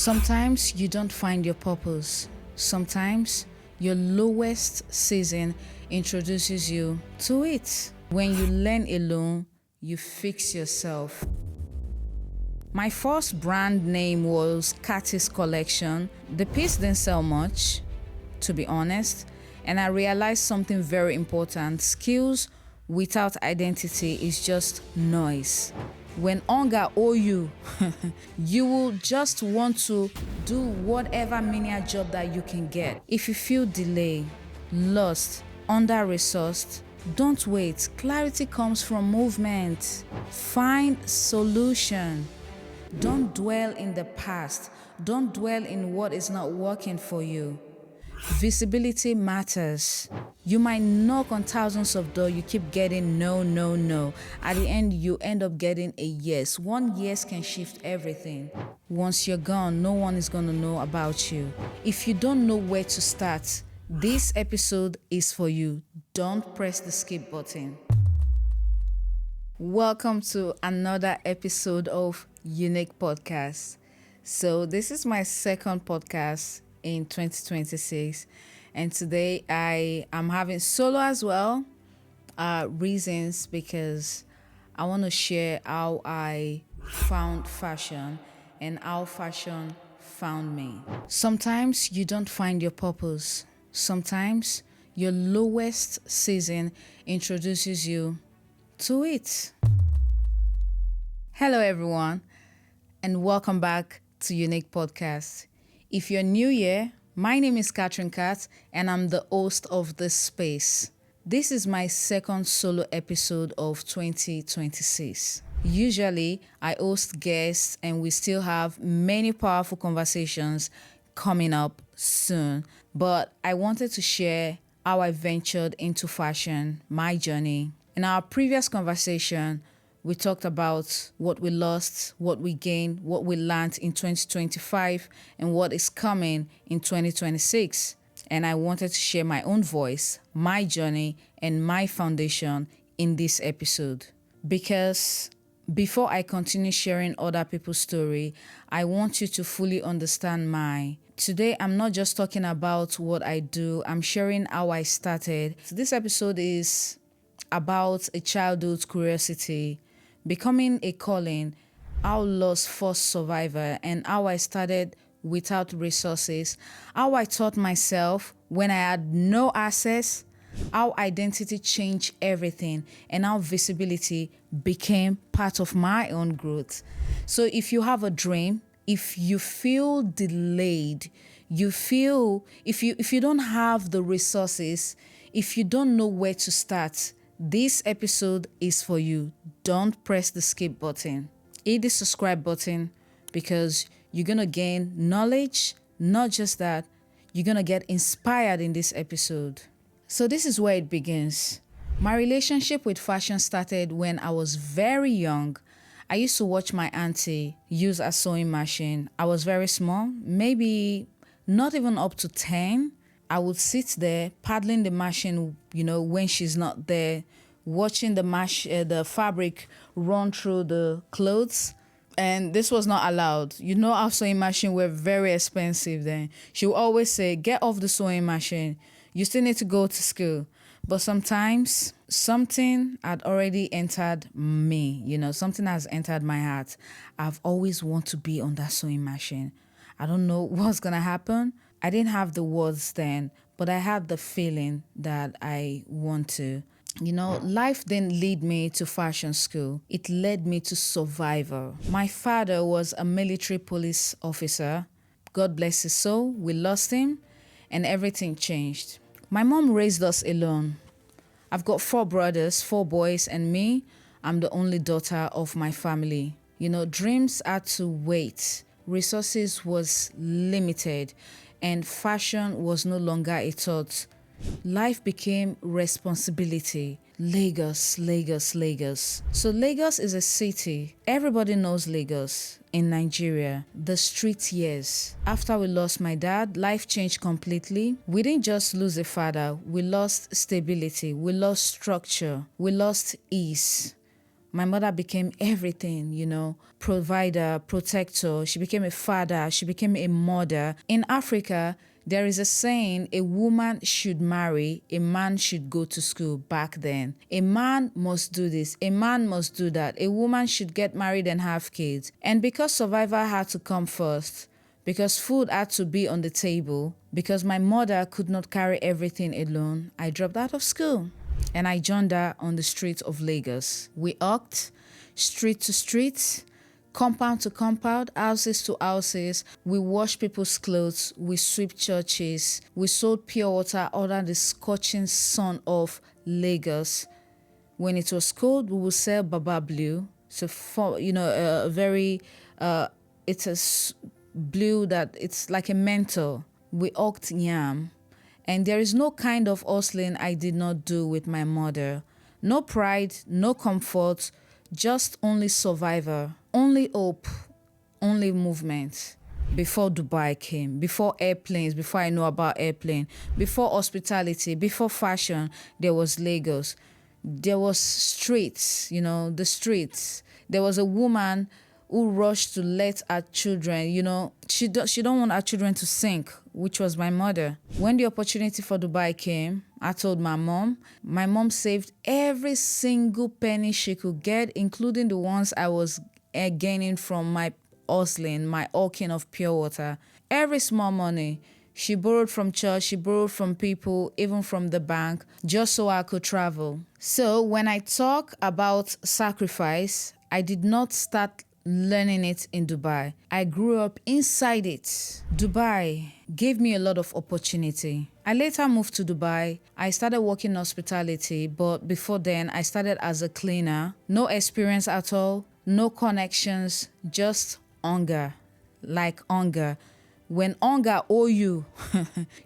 Sometimes you don't find your purpose. Sometimes your lowest season introduces you to it. When you learn alone, you fix yourself. My first brand name was Cathy's Collection. The piece didn't sell much, to be honest, and I realized something very important. Skills without identity is just noise. When hunger owe you, you will just want to do whatever menial job that you can get. If you feel delayed, lost, under-resourced, don't wait. Clarity comes from movement. Find solution. Don't dwell in the past. Don't dwell in what is not working for you. Visibility matters. You might knock on thousands of doors, you keep getting no, no, no. At the end, you end up getting a yes. One yes can shift everything. Once you're gone, no one is going to know about you. If you don't know where to start, this episode is for you. Don't press the skip button. Welcome to another episode of Unique Podcast. So this is my second podcast in 2026, and today I am having solo as well. Reasons because I want to share how I found fashion and how fashion found me. Sometimes you don't find your purpose. Sometimes your lowest season introduces you to it. Hello everyone, and welcome back to Unique Podcast. If you're new here, my name is Catherine Kat, and I'm the host of this space. This is my second solo episode of 2026. Usually, I host guests, and we still have many powerful conversations coming up soon. But I wanted to share how I ventured into fashion, my journey. In our previous conversation, we talked about what we lost, what we gained, what we learned in 2025, and what is coming in 2026. And I wanted to share my own voice, my journey, and my foundation in this episode. Because before I continue sharing other people's story, I want you to fully understand mine. Today, I'm not just talking about what I do, I'm sharing how I started. So this episode is about a childhood's curiosity, becoming a calling, how lost first survivor, and how I started without resources, how I taught myself when I had no access, how identity changed everything, and how visibility became part of my own growth. So if you have a dream, if you feel delayed, if you don't have the resources, if you don't know where to start, this episode is for you. Don't press the skip button. Hit the subscribe button because you're going to gain knowledge. Not just that, you're going to get inspired in this episode. So this is where it begins. My relationship with fashion started when I was very young. I used to watch my auntie use a sewing machine. I was very small, maybe not even up to 10. I would sit there paddling the machine, when she's not there, watching the fabric run through the clothes. And this was not allowed. Our sewing machine were very expensive then. She would always say, get off the sewing machine. You still need to go to school. But sometimes something had already entered me, something has entered my heart. I've always wanted to be on that sewing machine. I don't know what's going to happen. I didn't have the words then, but I had the feeling that I want to. Life didn't lead me to fashion school. It led me to survival. My father was a military police officer. God bless his soul. We lost him and everything changed. My mom raised us alone. I've got 4 brothers, 4 boys, and me. I'm the only daughter of my family. Dreams had to wait. Resources was limited and fashion was no longer a thought. Life became responsibility. Lagos. So Lagos is a city. Everybody knows Lagos in Nigeria. The street years. After we lost my dad, life changed completely. We didn't just lose a father. We lost stability. We lost structure. We lost ease. My mother became everything, provider, protector. She became a father. She became a mother. In Africa, there is a saying, a woman should marry, a man should go to school back then. A man must do this, a man must do that. A woman should get married and have kids. And because survival had to come first, because food had to be on the table, because my mother could not carry everything alone, I dropped out of school and I joined her on the streets of Lagos. We walked street to street, compound to compound, houses to houses. We washed people's clothes, we swept churches, we sold pure water under the scorching sun of Lagos. When it was cold, we would sell Baba Blue. So, it's a blue that it's like a mentor. We hawked yam. And there is no kind of hustling I did not do with my mother. No pride, no comfort, just only survivor, only hope, only movement. Before Dubai came, before airplanes, before I know about airplane, before hospitality, before fashion, there was Lagos. There was streets, the streets. There was a woman who rushed to let her children, she don't want her children to sink, which was my mother. When the opportunity for Dubai came, I told my mom. My mom saved every single penny she could get, including the ones I was gaining from my hustling, my hawking of pure water. Every small money. She borrowed from church, she borrowed from people, even from the bank, just so I could travel. So when I talk about sacrifice, I did not start learning it in Dubai. I grew up inside it. Dubai gave me a lot of opportunity. I later moved to Dubai. I started working in hospitality, but before then, I started as a cleaner. No experience at all, no connections, just hunger, like hunger. When hunger owe you,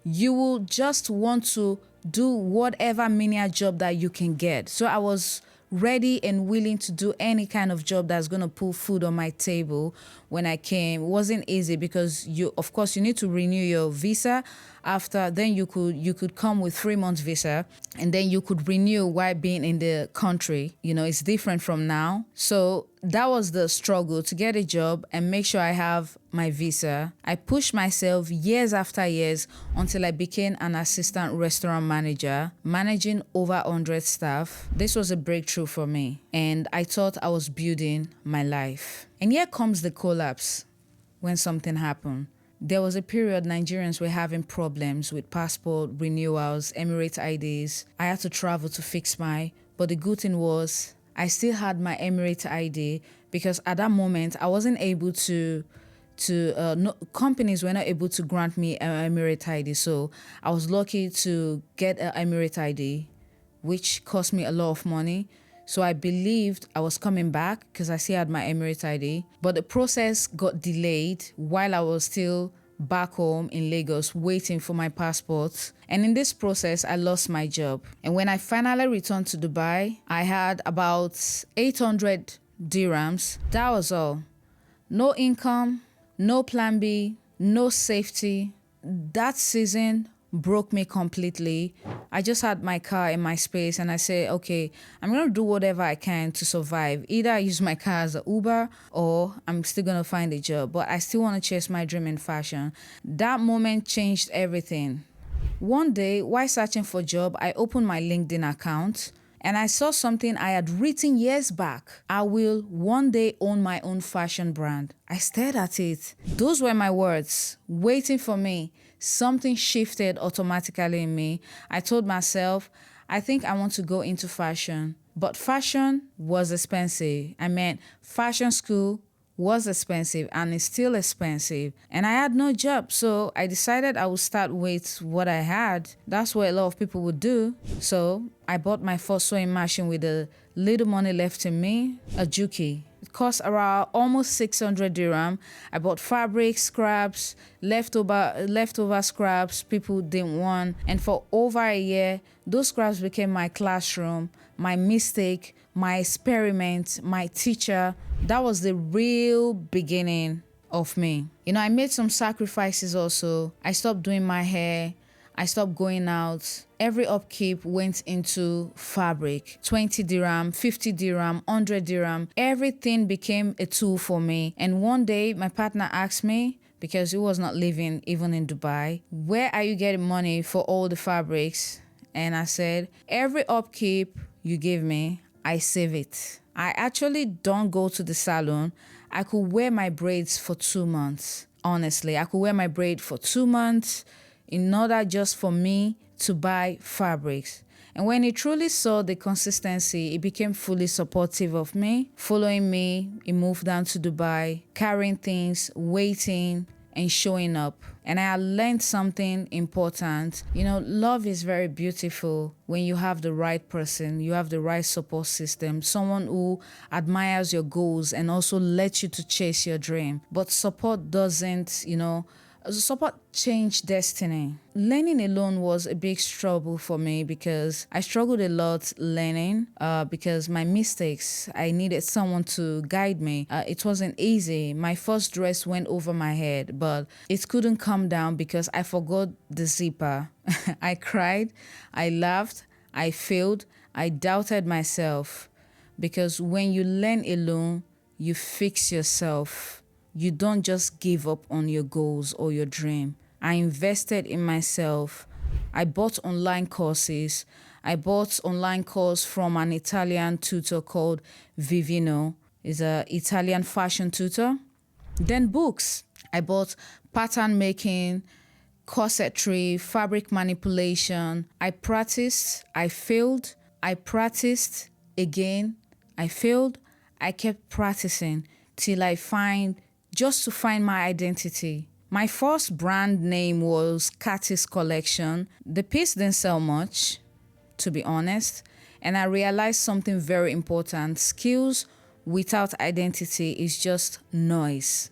you will just want to do whatever menial job that you can get. So I was ready and willing to do any kind of job that's going to put food on my table. When I came, it wasn't easy because you need to renew your visa. After then you could come with 3 months visa, and then you could renew while being in the country. It's different from now. So that was the struggle to get a job and make sure I have my visa. I pushed myself years after years until I became an assistant restaurant manager, managing over 100 staff. This was a breakthrough for me, and I thought I was building my life. And here comes the collapse when something happened. There was a period Nigerians were having problems with passport renewals, Emirates IDs. I had to travel to fix mine, but the good thing was I still had my Emirates ID because at that moment I wasn't able companies were not able to grant me an Emirates ID. So I was lucky to get an Emirates ID, which cost me a lot of money. So I believed I was coming back because I still had my Emirates ID. But the process got delayed while I was still back home in Lagos waiting for my passport. And in this process, I lost my job. And when I finally returned to Dubai, I had about 800 dirhams. That was all. No income, no plan B, no safety. That season broke me completely. I just had my car in my space and I said, okay, I'm going to do whatever I can to survive. Either I use my car as an Uber or I'm still going to find a job, but I still want to chase my dream in fashion. That moment changed everything. One day, while searching for a job, I opened my LinkedIn account and I saw something I had written years back. I will one day own my own fashion brand. I stared at it. Those were my words, waiting for me. Something shifted automatically in me. I told myself, I think I want to go into fashion. But fashion was expensive. Fashion school was expensive and it's still expensive. And I had no job. So I decided I would start with what I had. That's what a lot of people would do. So I bought my first sewing machine with a little money left in me, a Juki. It cost around almost 600 dirham. I bought fabric, scraps, leftover scraps people didn't want. And for over a year, those scraps became my classroom, my mistake, my experiment, my teacher. That was the real beginning of me. I made some sacrifices also. I stopped doing my hair. I stopped going out. Every upkeep went into fabric. 20 dirham, 50 dirham, 100 dirham. Everything became a tool for me. And one day, my partner asked me, because he was not living even in Dubai, where are you getting money for all the fabrics? And I said, every upkeep you give me, I save it. I actually don't go to the salon. I could wear my braids for 2 months. Honestly, I could wear my braid for 2 months in order just for me to buy fabrics. And when he truly saw the consistency, he became fully supportive of me, following me. He moved down to Dubai, carrying things, waiting, and showing up. And I learned something important. Love is very beautiful when you have the right person, you have the right support system, someone who admires your goals and also lets you to chase your dream. But support doesn't, support changed destiny. Learning alone was a big struggle for me because I struggled a lot learning because my mistakes, I needed someone to guide me. It wasn't easy. My first dress went over my head, but it couldn't come down because I forgot the zipper. I cried, I laughed, I failed, I doubted myself because when you learn alone, you fix yourself. You don't just give up on your goals or your dream. I invested in myself. I bought online courses. I bought online course from an Italian tutor called Vivino. He's an Italian fashion tutor. Then books. I bought pattern making, corsetry, fabric manipulation. I practiced. I failed. I practiced again. I failed. I kept practicing till I just to find my identity. My first brand name was Katis Collection. The piece didn't sell much, to be honest, and I realized something very important. Skills without identity is just noise,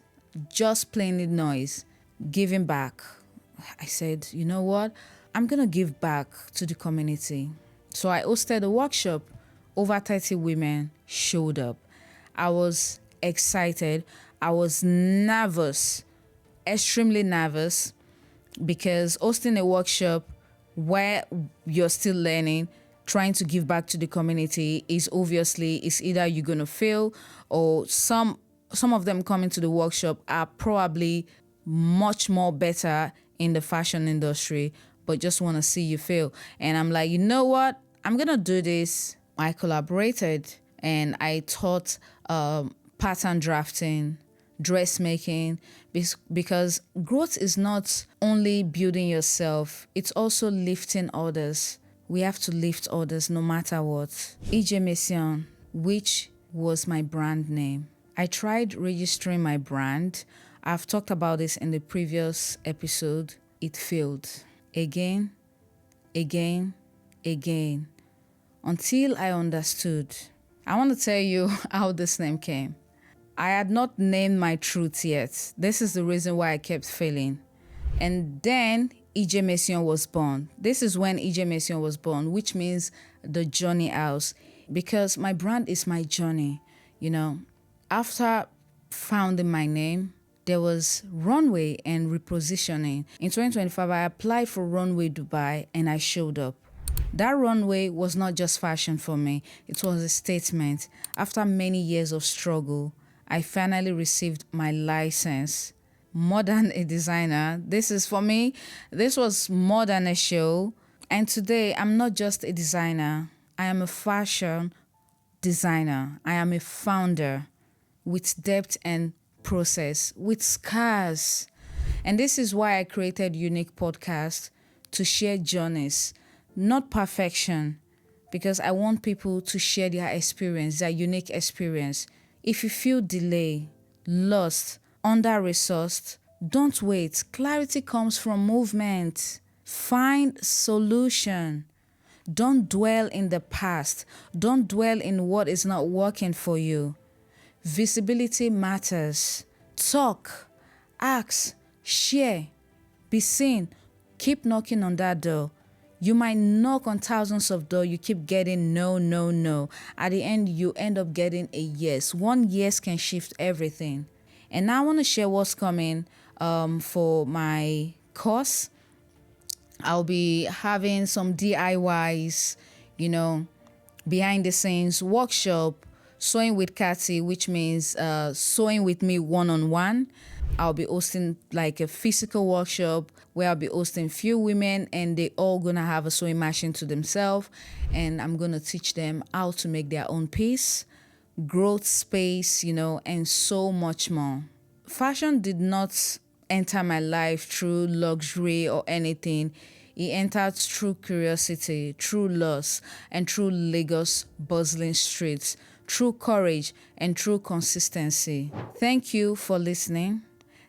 just plainly noise. Giving back. I said, you know what? I'm going to give back to the community. So I hosted a workshop. Over 30 women showed up. I was excited. I was nervous, extremely nervous, because hosting a workshop where you're still learning, trying to give back to the community is either you're going to fail or some of them coming to the workshop are probably much more better in the fashion industry, but just want to see you fail. And I'm like, you know what? I'm going to do this. I collaborated and I taught pattern drafting, dressmaking, because growth is not only building yourself, it's also lifting others. We have to lift others no matter what. EJ Mission, which was my brand name. I tried registering my brand. I've talked about this in the previous episode. It failed. Again, until I understood. I want to tell you how this name came. I had not named my truth yet. This is the reason why I kept failing. And then EJ Mission was born. This is when EJ Mission was born, which means the journey house, because my brand is my journey. After founding my name, there was runway and repositioning. In 2025, I applied for Runway Dubai and I showed up. That runway was not just fashion for me. It was a statement. After many years of struggle, I finally received my license. More than a designer, this was more than a show. And today, I'm not just a designer. I am a fashion designer. I am a founder with depth and process, with scars. And this is why I created Unique Podcast, to share journeys, not perfection, because I want people to share their experience, their unique experience. If you feel delay, lost, under-resourced, don't wait. Clarity comes from movement. Find solution. Don't dwell in the past. Don't dwell in what is not working for you. Visibility matters. Talk, ask, share, be seen. Keep knocking on that door. You might knock on thousands of doors. You keep getting no, no, no. At the end, you end up getting a yes. One yes can shift everything. And now I want to share what's coming for my course. I'll be having some DIYs, behind the scenes workshop, sewing with Kathy, which means sewing with me one on one. I'll be hosting like a physical workshop where I'll be hosting few women and they all gonna have a sewing machine to themselves, and I'm gonna teach them how to make their own piece, growth space, and so much more. Fashion did not enter my life through luxury or anything. It entered through curiosity, through loss, and through Lagos bustling streets, through courage, and through consistency. Thank you for listening.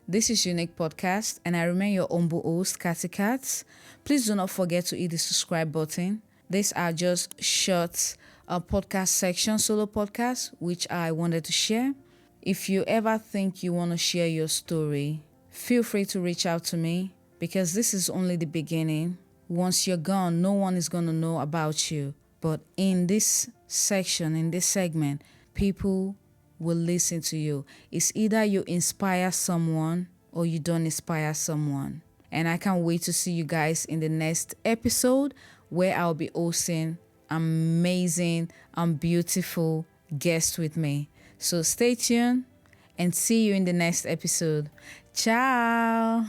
This is Unique Podcast, and I remain your humble host, Cathy Katz. Please do not forget to hit the subscribe button. These are just short podcast section, solo podcast, which I wanted to share. If you ever think you want to share your story, feel free to reach out to me because this is only the beginning. Once you're gone, no one is going to know about you. But in this section, in this segment, people will listen to you. It's either you inspire someone or you don't inspire someone. And I can't wait to see you guys in the next episode where I'll be hosting amazing and beautiful guests with me. So stay tuned and see you in the next episode. Ciao.